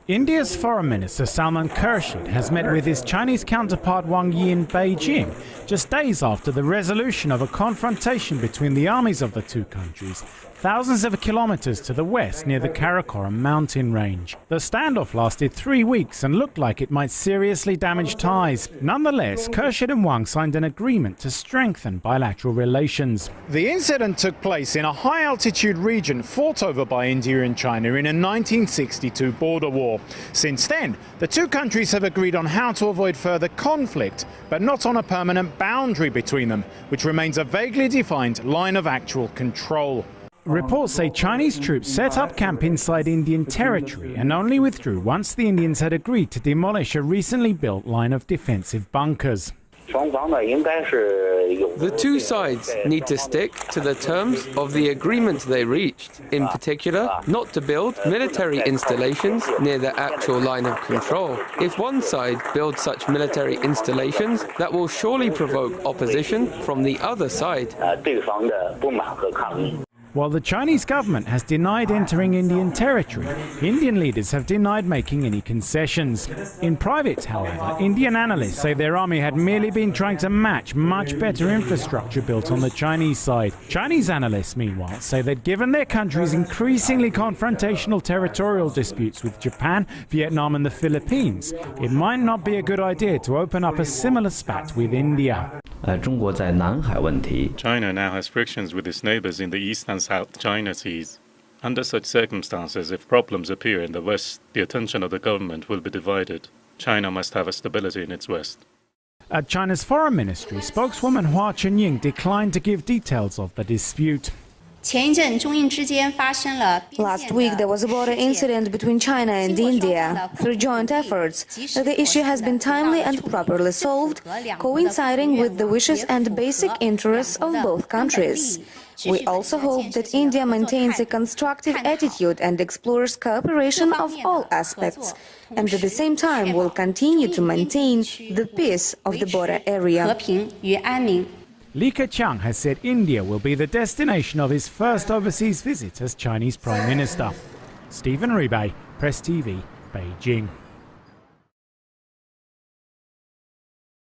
India's Foreign Minister Salman Khurshid has met with his Chinese counterpart Wang Yi in Beijing, just days after the resolution of a confrontation between the armies of the two countries, thousands of kilometers to the west near the Karakoram mountain range. The standoff lasted 3 weeks and looked like it might seriously damage ties. Nonetheless, Khurshid and Wang signed an agreement to strengthen bilateral relations. The incident took place in a high-altitude region fought over by India and China in a 1962 border war. Since then, the two countries have agreed on how to avoid further conflict, but not on a permanent boundary between them, which remains a vaguely defined line of actual control. Reports say Chinese troops set up camp inside Indian territory and only withdrew once the Indians had agreed to demolish a recently built line of defensive bunkers. The two sides need to stick to the terms of the agreement they reached, in particular, not to build military installations near the actual line of control. If one side builds such military installations, that will surely provoke opposition from the other side. While the Chinese government has denied entering Indian territory, Indian leaders have denied making any concessions. In private, however, Indian analysts say their army had merely been trying to match much better infrastructure built on the Chinese side. Chinese analysts, meanwhile, say that given their country's increasingly confrontational territorial disputes with Japan, Vietnam and the Philippines, it might not be a good idea to open up a similar spat with India. China now has frictions with its neighbors in the East and South China Seas. Under such circumstances, if problems appear in the West, the attention of the government will be divided. China must have a stability in its West. At China's foreign ministry, spokeswoman Hua Chunying declined to give details of the dispute. Last week there was a border incident between China and India. Through joint efforts, the issue has been timely and properly solved, coinciding with the wishes and basic interests of both countries. We also hope that India maintains a constructive attitude and explores cooperation of all aspects, and at the same time will continue to maintain the peace of the border area. Li Keqiang has said India will be the destination of his first overseas visit as Chinese Prime Minister. Stephen Rebay, Press TV, Beijing.